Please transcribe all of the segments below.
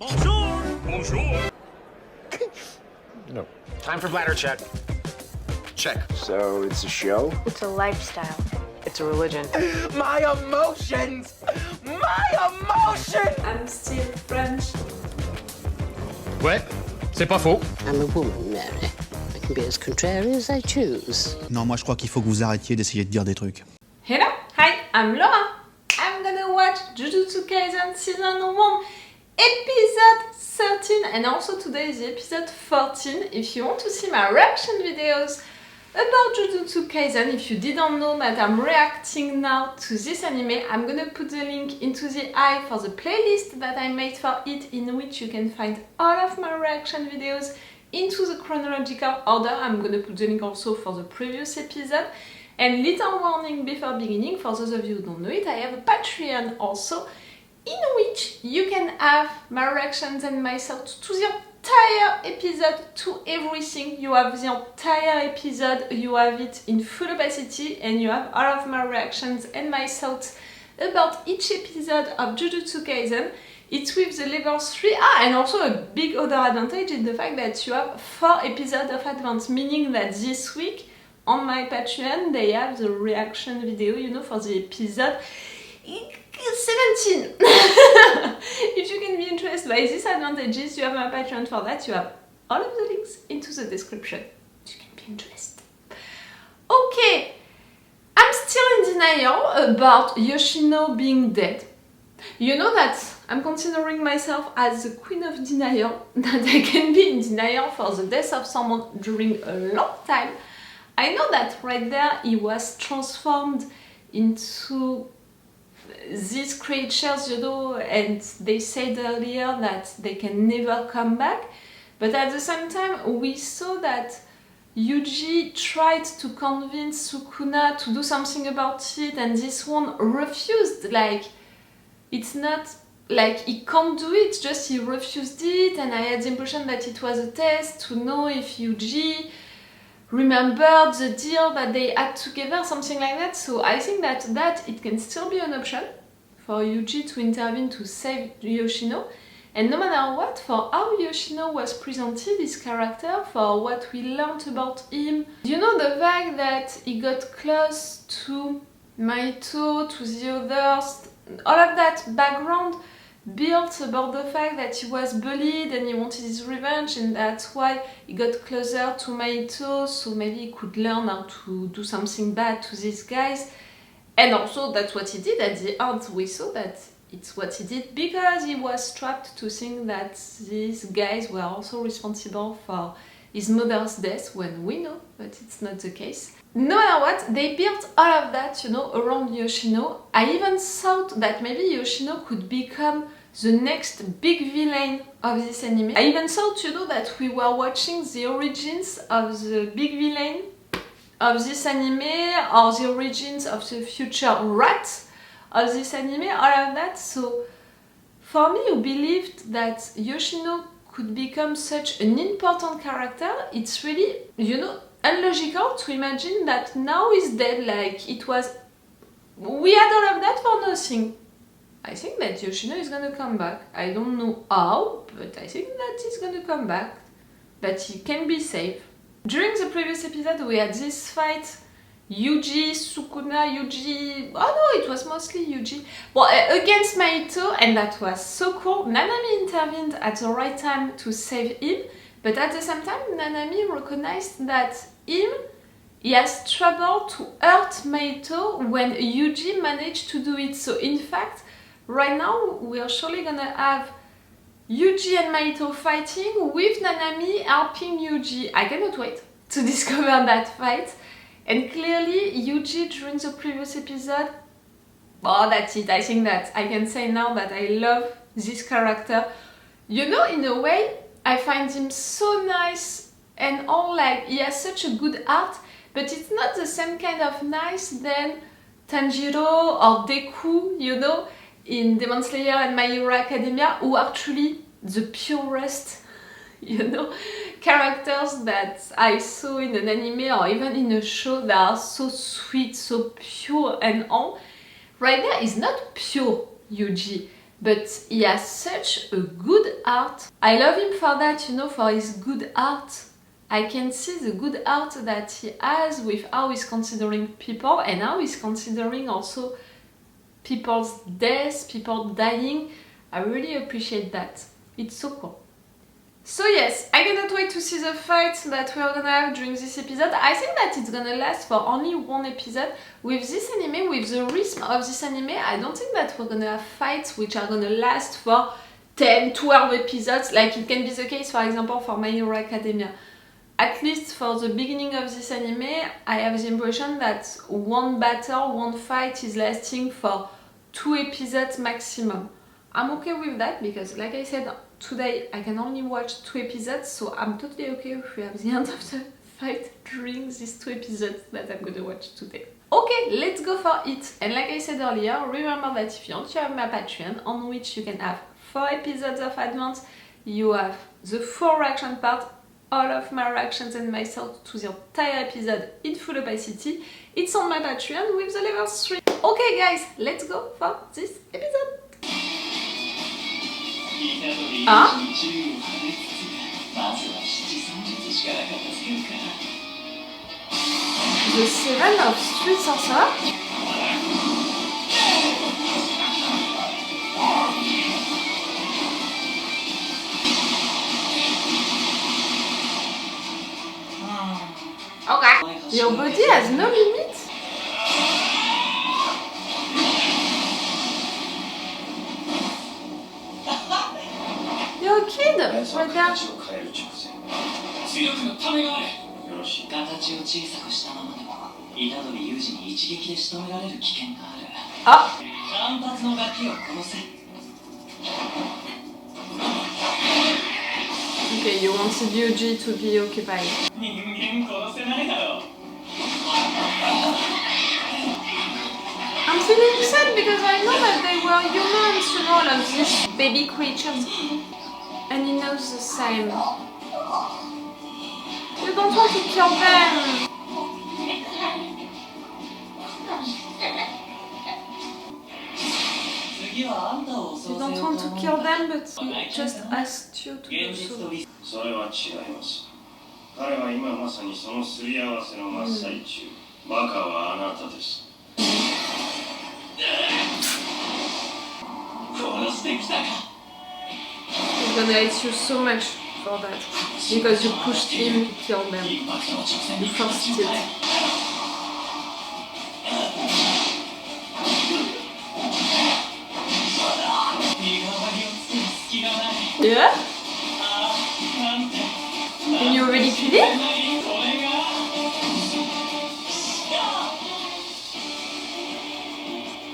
Bonjour! Bonjour! No. Time for bladder check. Check. So it's a show? It's a lifestyle. It's a religion. My emotions! My emotions! I'm still French. Ouais, c'est pas faux. I'm a woman, Mary. I can be as contrary as I choose. Non, moi je crois qu'il faut que vous arrêtiez d'essayer de dire des trucs. Hello, hi, I'm Laura. I'm gonna watch Jujutsu Kaisen Season 1, Episode 13, and also today is Episode 14. If you want to see my reaction videos about Jujutsu Kaisen, if you didn't know that I'm reacting now to this anime, I'm gonna put the link into the eye for the playlist that I made for it, in which you can find all of my reaction videos into the chronological order. I'm gonna put the link also for the previous episode. And little warning before beginning, for those of you who don't know it, I have a Patreon also, in which you can have my reactions and my thoughts to the entire episode, to everything. You have the entire episode, you have it in full opacity, and you have all of my reactions and my thoughts about each episode of Jujutsu Kaisen. It's with the level 3. And also a big other advantage is the fact that you have 4 episodes of advance, meaning that this week on my Patreon they have the reaction video, you know, for the episode 17. If you can be interested by these advantages, you have my Patreon for that. You have all of the links into the description. You can be interested. Okay, I'm still in denial about Yoshino being dead. You know that I'm considering myself as the queen of denial, that I can be in denial for the death of someone during a long time. I know that right there he was transformed into these creatures, you know, and they said earlier that they can never come back. But at the same time, we saw that Yuji tried to convince Sukuna to do something about it, and this one refused. Like, it's not like he can't do it, just he refused it, and I had the impression that it was a test to know if Yuji remembered the deal that they had together, something like that. So I think that it can still be an option for Yuji to intervene to save Yoshino. And no matter what, for how Yoshino was presented, his character, for what we learned about him, you know, the fact that he got close to Mahito, to the others, all of that background built about the fact that he was bullied and he wanted his revenge, and that's why he got closer to Mahito, so maybe he could learn how to do something bad to these guys. And also that's what he did at the end. We saw that it's what he did because he was trapped to think that these guys were also responsible for his mother's death, when we know that it's not the case. No matter what, they built all of that, you know, around Yoshino. I even thought that maybe Yoshino could become the next big villain of this anime. I even thought, you know, that we were watching the origins of the big villain of this anime, or the origins of the future rat of this anime, all of that. So for me, who believed that Yoshino could become such an important character, it's really, you know, unlogical to imagine that now he's dead. Like, it was, we had all of that for nothing. I think that Yoshino is gonna come back. I don't know how, but I think that he's gonna come back, that he can be saved. During the previous episode we had this fight, Yuji, Sukuna, Yuji, oh no, it was mostly Yuji, well, against Mahito, and that was so cool. Nanami intervened at the right time to save him, but at the same time Nanami recognized that he has trouble to hurt Mahito when Yuji managed to do it. So in fact, right now we are surely gonna have Yuji and Mahito fighting with Nanami helping Yuji. I cannot wait to discover that fight. And clearly Yuji during the previous episode, oh, that's it. I think that I can say now that I love this character. You know, in a way, I find him so nice and all, like, he has such a good heart, but it's not the same kind of nice than Tanjiro or Deku, you know, in Demon Slayer and My Hero Academia, who are truly the purest, you know, characters that I saw in an anime or even in a show that are so sweet, so pure and all. Right there is not pure Yuji. but he has such a good art. I love him for that, you know, for his good art. I can see the good art that he has with how he's considering people and how he's considering also people's deaths, people dying. I really appreciate that. It's so cool. So yes, I cannot wait to see the fight that we are gonna have during this episode. I think that it's gonna last for only one episode. With this anime, with the rhythm of this anime, I don't think that we're gonna have fights which are gonna last for 10, 12 episodes, like it can be the case, for example, for My Hero Academia. At least for the beginning of this anime, I have the impression that one battle, one fight is lasting for 2 episodes maximum. I'm okay with that because, like I said, today I can only watch 2 episodes, so I'm totally okay if we have the end of the fight during these 2 episodes that I'm gonna watch today. Okay, let's go for it. And like I said earlier, remember that if you want to have my Patreon, on which you can have 4 episodes of advance, you have the full reaction part, all of my reactions and my thoughts to the entire episode in full opacity. It's on my Patreon with the level 3. Okay guys, let's go for this episode. Huh? The 7 of Street Sorcerer? Okay. Your body has no limit? You're a kid, right there. あ Okay, you wanted Yuji to be occupied. I'm feeling sad because I know that they were humans, you know, all of these baby creatures. And he knows the same. You don't want to kill them! You don't want to kill them, but he just asked you to do so. それは違います。彼は今まさにそのすり合わせの真っ最中。バカはあなたです。殺してきたか。 He's gonna hate you so much for that. Because you pushed him to kill them. You forced it. Yeah? And you already killed it?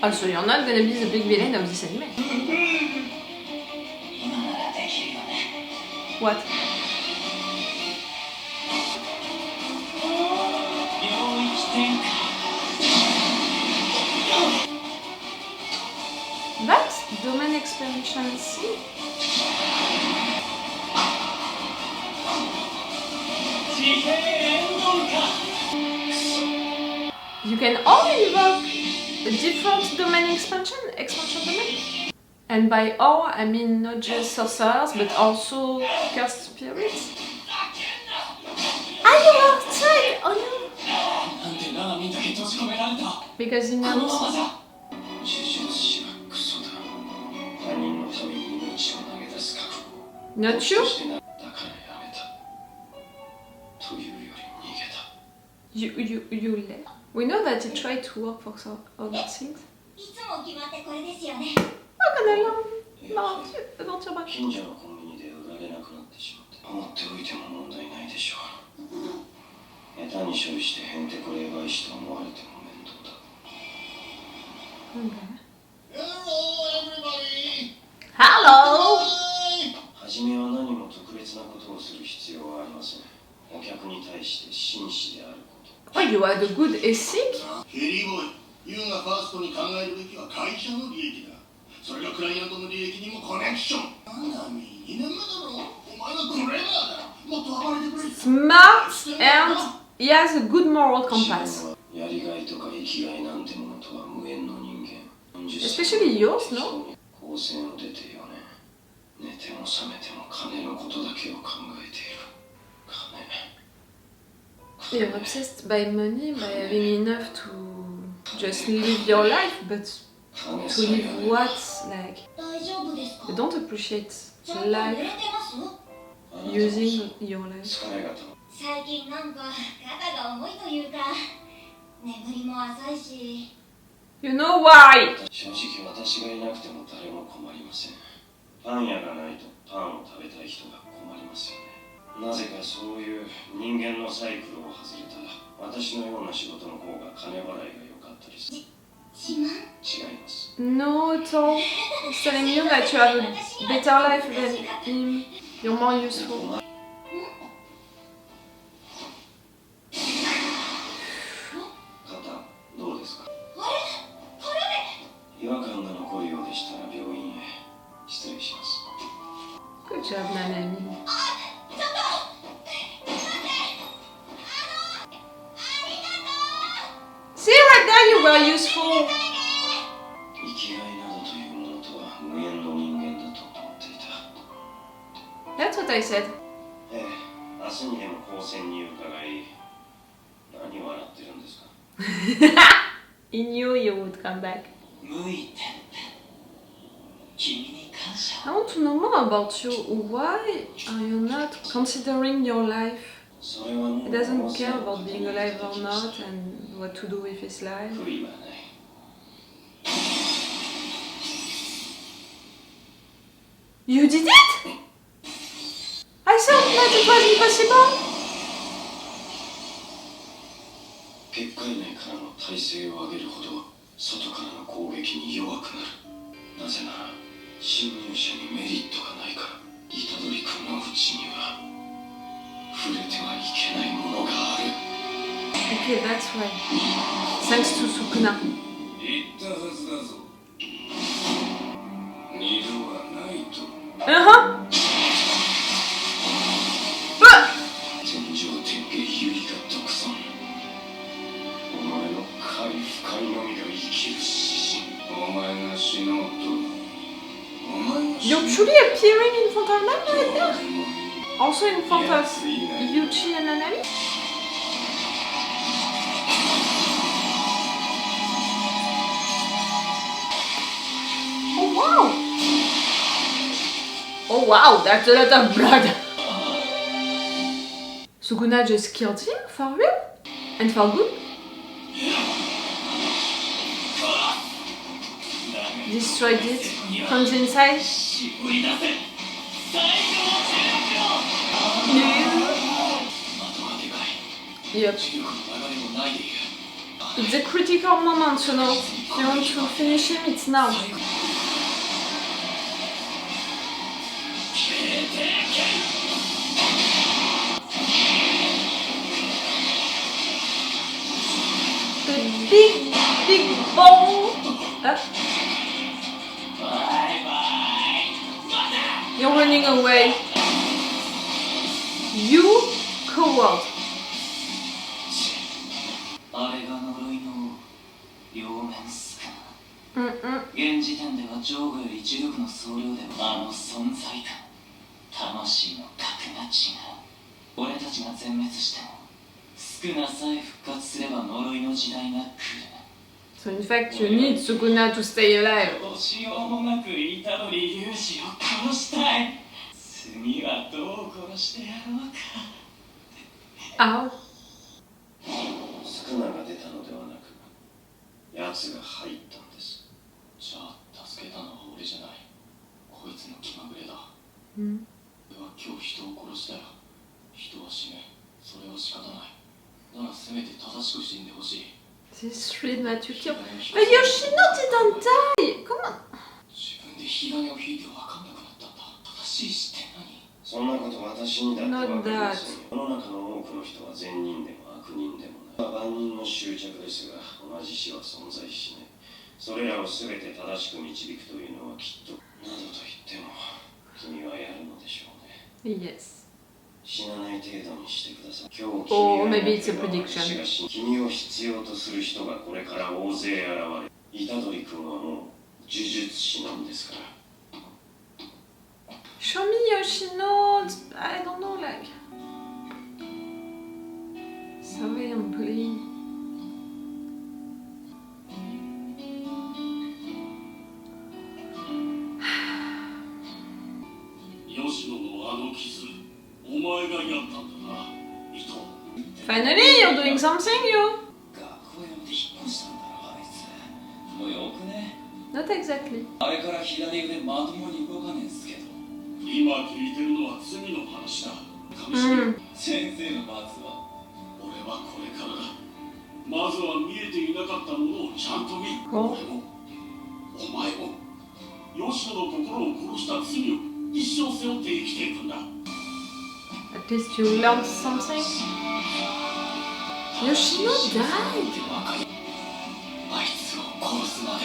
Oh, so you're not gonna be the big villain of this anime. What? That's domain expansion C. You can only invoke a different domain expansion domain. And by all, I mean not just sorcerers, but also cursed spirits. Are you outside? Oh no! Because he knows. Not you? You left. We know that he tried to work for some other things. Not gonna lie. No, don't you back. 近所のコンビニで売られなくなってしまって放っておいても問題ないでしょう。下手に処理してへんてこ霊媒師と思われても面倒だ。Hello! 初めは何も特別なことをする必要はありません。お客に対して真摯であること。Oh, you had a good ethic? ヘリーボーイ、ユーがファーストに考えるべきは会社の利益だ。それがクライアントの利益にもコネクション。なんだ、2年目だろ。お前はクレーマーだ。もっと暴れてくれ。Smart and he has a good moral compass. やりがいとか生きがいなんてものとは無縁の人間。 Especially yours, no? 公高専を出て4年、寝ても覚めても金のことだけを考えている。金。 You're obsessed by money, by having enough to just live your life, but to live what? Like, you don't appreciate life using your life. 最近なんか肩が重いというか眠りも浅いし You know why? 正直私がいなくても誰も困りません。パン屋がないとパンを食べたい人が困りますよね。なぜかそういう人間のサイクルを外れた私のような仕事の方が金払いが良かったりする。違います。 No, at all. He's telling you that you have a better life than him. You're more useful. どうですか？違和感が残るようでしたら病院へ。失礼します。 Good job, Nanami. See, right there you were useful. 生きがいなどというものとは無縁の人間だと思っていた。 That's what I said. ええ、明日にでも高専に伺い、何笑ってるんですか？ He knew you would come back. 向いて。君に感謝。 I want to know more about you. Why are you not considering your life? He doesn't care about being alive or not and what to do with his life. 悔いはない。 You did it? I thought that it was impossible. 結界内からの耐性を上げるほど外からの攻撃に弱くなる。なぜなら侵入者にメリットがないから。虎杖君のうちには触れてはいけないものがある。 Okay, that's why. Thanks to Sukuna. 言ったはずだぞ。二度はないと。天上天下有利が独尊。お前の快不快のみが生きる指針。お前が死のうと。お前が死のう You're truly appearing in front of them right there? Also in front of Yuji and Nanami? Oh wow! Oh wow, that's a lot of blood! Sukuna just killed him? For real? And for good? Destroyed it from the inside? Yep. It's a critical moment, you know. If you want to finish him, it's now. The big ball. You're running away. You coward. あれが呪いの両面スカン。現時点では上部より一力の総量ではあの存在感、魂の格が違う。俺たちが全滅してもスクナさえ復活すれば呪いの時代が来る。 So in fact, you need Sukuna to stay alive. どうしようもなく虎杖龍二を殺したい。次はどう殺してやろうか。Ow. スクナが出たのではなく、奴が入ったんです。じゃあ助けたのは俺じゃない。こいつの気まぐれだ。俺は今日人を殺したよ。人は死ぬ。それは仕方ない。ならせめて正しく死んでほしい。 This three that you killed. But Yoshino didn't die! Come on! 自分で火種を引いて分かんなくなったんだ。正しい視点何？そんなこと私にだって分かりませんよ。世の中の多くの人は善人でも悪人でもない。万人の執着ですが、同じ死は存在しない。それらを全て正しく導くというのはきっと。などと言っても、君はやるのでしょうね。Yes. 死なない程度にしてください。今日 Or maybe it's a prediction. 君を必要とする人がこれから大勢現れ、虎杖君はもう呪術師なんですから。show me Yoshino, I don't know, like... Sorry, I'm bullying. 吉野のあの傷、お前がやったんだな、伊藤。 Finally, you're doing something, you! 学校辞めて引っ越したんだろ、あいつ。もうよくね。 Not exactly. あれから左腕まともに動かねえんすけど。今聞いてるのは次の話だ。上重、先生のまずは。俺はこれからだ。まずは見えていなかったものをちゃんと見。俺も、お前も、吉野の心を殺した罪を一生背負って生きていくんだ。At least you learned something. Yoshino died! あいつを殺すまで。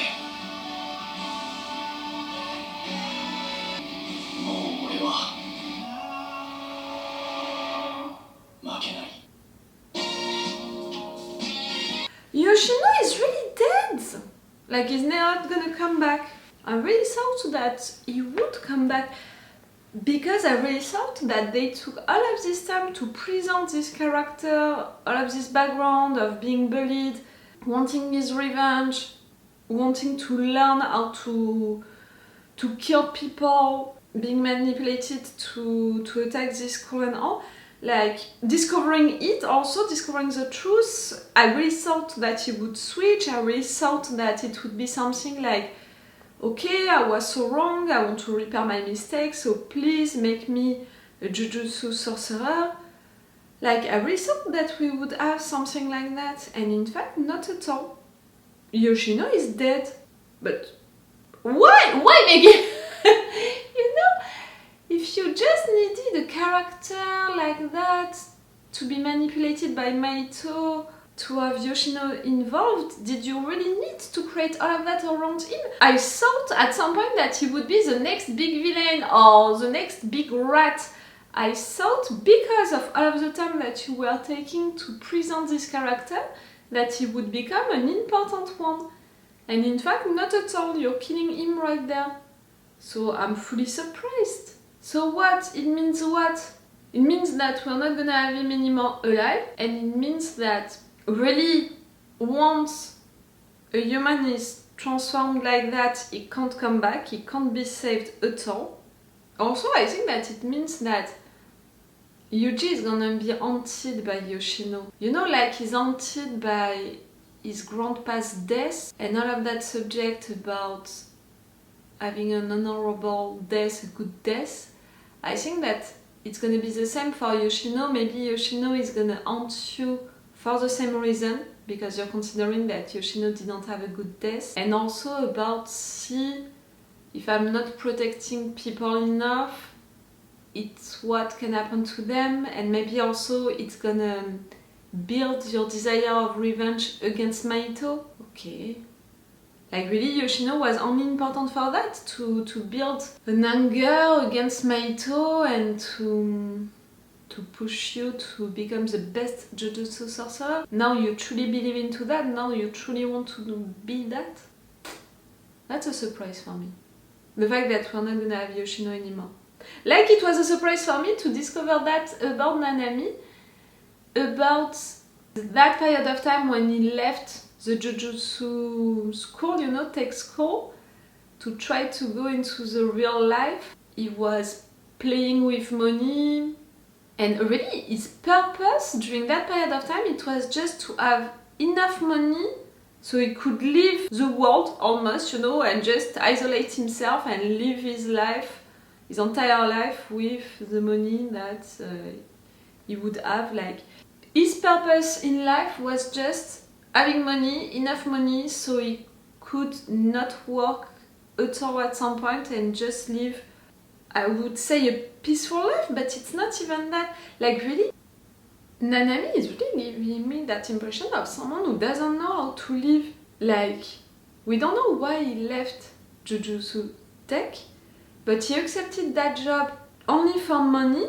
もう俺は負けない。 Yoshino is really dead! Like, he's not gonna come back. I really thought that he would come back because I really thought that they took all of this time to present this character, all of this background of being bullied, wanting his revenge, wanting to learn how to kill people, being manipulated to attack this school and all. Like, discovering it, also discovering the truth. I really thought that he would switch. I really thought that it would be something like, okay, I was so wrong, I want to repair my mistakes, so please make me a Jujutsu sorcerer. Like, I really thought that we would have something like that, and in fact, not at all. Yoshino is dead. But why? Why make it? You know, if you just needed a character like that to be manipulated by Mahito, to have Yoshino involved, did you really need to create all of that around him? I thought at some point that he would be the next big villain or the next big rat. I thought because of all of the time that you were taking to present this character that he would become an important one. And in fact, not at all, you're killing him right there. So I'm fully surprised. So what? It means what? It means that we're not gonna have him anymore alive, and it means that really, once a human is transformed like that, he can't come back, he can't be saved at all. Also, I think that it means that Yuji is gonna be haunted by Yoshino. You know, like he's haunted by his grandpa's death and all of that subject about having an honorable death, a good death. I think that it's gonna be the same for Yoshino. Maybe Yoshino is gonna haunt you for the same reason, because you're considering that Yoshino didn't have a good death. And also about, see, if I'm not protecting people enough, it's what can happen to them, and maybe also it's gonna build your desire of revenge against Mahito. Okay. Like really, Yoshino was only important for that, to build an anger against Mahito and to push you to become the best Jujutsu sorcerer. Now you truly believe into that, now you truly want to be that. That's a surprise for me. The fact that we're not gonna have Yoshino anymore. Like it was a surprise for me to discover that about Nanami, about that period of time when he left the Jujutsu school, you know, tech school, to try to go into the real life. He was playing with money, and really his purpose during that period of time, it was just to have enough money so he could leave the world almost, you know, and just isolate himself and live his life, his entire life with the money that he would have. Like, his purpose in life was just having money, enough money, so he could not work at all at some point and just live, I would say, a peaceful life, but it's not even that. Like really, Nanami is really giving me that impression of someone who doesn't know how to live. Like, we don't know why he left Jujutsu Tech, but he accepted that job only for money,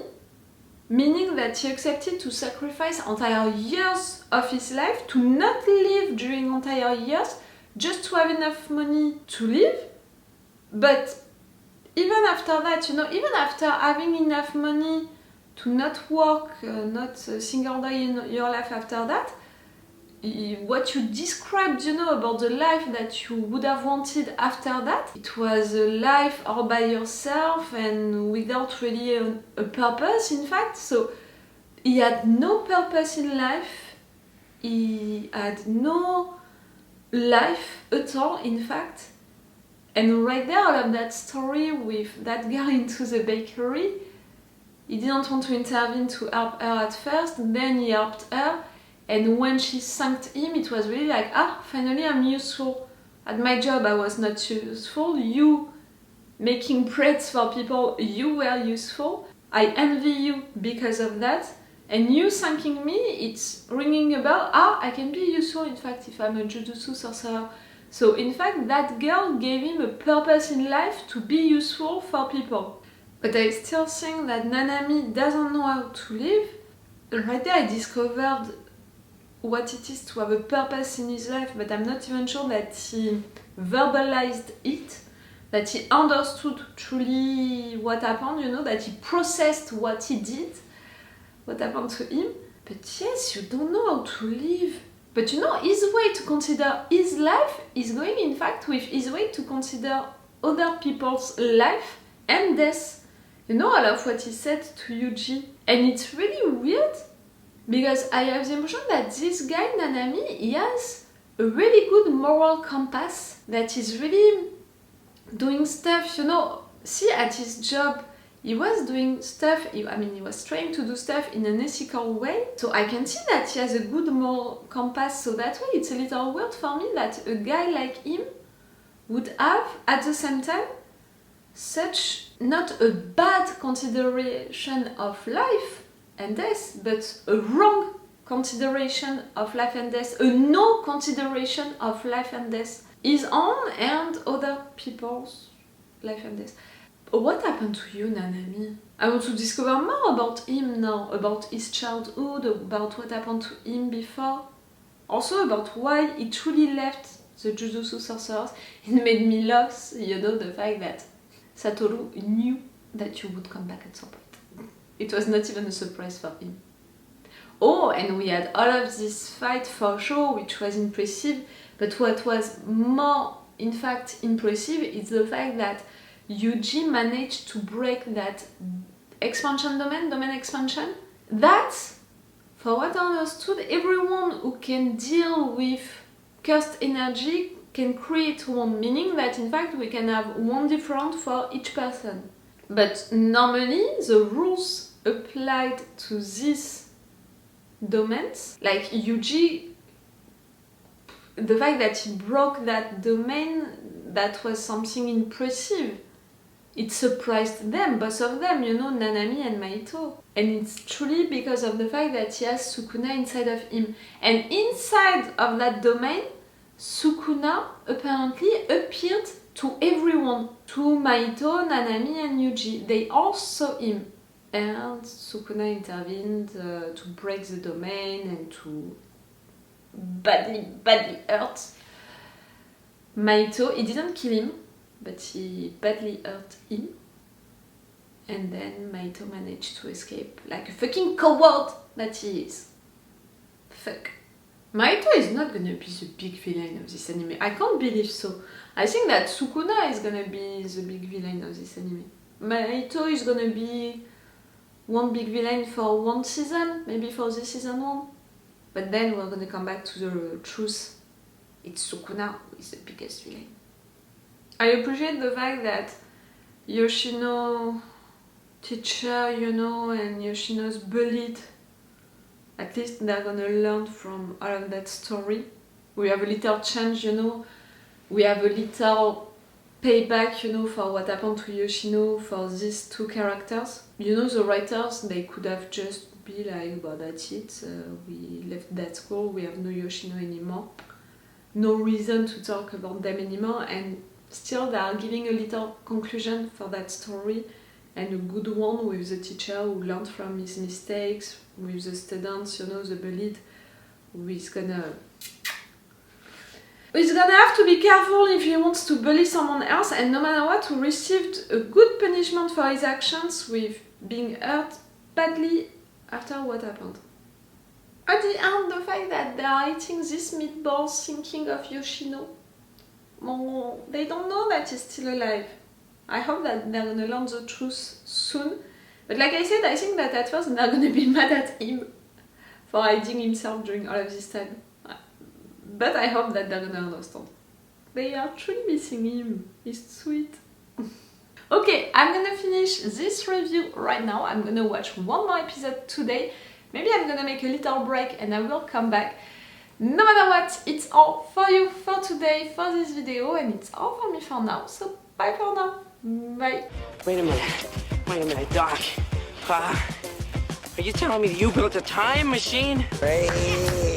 meaning that he accepted to sacrifice entire years of his life, to not live during entire years, just to have enough money to live. But even after that, you know, even after having enough money to not work, not a single day in your life after that, what you described, you know, about the life that you would have wanted after that, it was a life all by yourself and without really a purpose, in fact. So he had no purpose in life, he had no life at all, in fact. And right there, all of that story with that girl into the bakery, he didn't want to intervene to help her at first, then he helped her. And when she thanked him, it was really like, finally I'm useful. At my job I was not useful, you making breads for people, you were useful. I envy you because of that. And you thanking me, it's ringing a bell, I can be useful in fact if I'm a Jujutsu sorcerer. So in fact that girl gave him a purpose in life to be useful for people. But I still think that Nanami doesn't know how to live. Right there I discovered what it is to have a purpose in his life, but I'm not even sure that he verbalized it, that he understood truly what happened, you know, that he processed what he did, what happened to him. But yes, you don't know how to live. But you know, his way to consider his life is going in fact with his way to consider other people's life and death. You know, all of what he said to Yuji. And it's really weird, because I have the impression that this guy, Nanami, he has a really good moral compass, that is really doing stuff, you know. See, at his job, he was doing stuff, he was trying to do stuff in an ethical way. So I can see that he has a good moral compass, so that way it's a little weird for me that a guy like him would have, at the same time, such not a bad consideration of life and death, but a wrong consideration of life and death, a no consideration of life and death, his own and other people's life and death. What happened to you, Nanami? I want to discover more about him now, about his childhood, about what happened to him before, also about why he truly left the Jujutsu Sorcerers. It made me laugh, you know, the fact that Satoru knew that you would come back at some point. It was not even a surprise for him. Oh, and we had all of this fight for sure, which was impressive, but what was more, in fact, impressive is the fact that Yuji managed to break that expansion domain expansion. That, for what I understood, everyone who can deal with cursed energy can create one, meaning that in fact we can have one different for each person. But normally the rules applied to these domains, like Yuji, the fact that he broke that domain, that was something impressive. It surprised them, both of them, you know, Nanami and Mahito. And it's truly because of the fact that he has Sukuna inside of him. And inside of that domain, Sukuna apparently appeared to everyone. To Mahito, Nanami and Yuji. They all saw him. And Sukuna intervened to break the domain and to badly hurt Mahito. He didn't kill him, but he badly hurt him. And then Mahito managed to escape like a fucking coward that he is. Fuck. Mahito is not gonna be the big villain of this anime. I can't believe so. I think that Sukuna is gonna be the big villain of this anime. Mahito is gonna be one big villain for one season, maybe for this season 1. But then we're gonna come back to the truth. It's Sukuna who is the biggest villain. I appreciate the fact that Yoshino teacher, you know, and Yoshino's bullied. At least they're gonna learn from all of that story. We have a little change, you know. We have a little payback, you know, for what happened to Yoshino, for these two characters. You know, the writers, they could have just be like, well, that's it. We left that school, we have no Yoshino anymore. No reason to talk about them anymore, and still they are giving a little conclusion for that story, and a good one with the teacher who learned from his mistakes, with the students, you know, the bullied, who is gonna He's gonna have to be careful if he wants to bully someone else, and no matter what, who received a good punishment for his actions with being hurt badly after what happened. At the end, the fact that they are eating these meatballs thinking of Yoshino. Oh, they don't know that he's still alive. I hope that they're gonna learn the truth soon. But like I said, I think that at first they're gonna be mad at him for hiding himself during all of this time. But I hope that they're gonna understand. They are truly missing him. He's sweet. Okay, I'm gonna finish this review right now. I'm gonna watch one more episode today. Maybe I'm gonna make a little break and I will come back. No matter what, it's all for you for today, for this video, and it's all for me for now. So bye for now. Bye. Wait a minute, Doc. Are you telling me that you built a time machine? Right.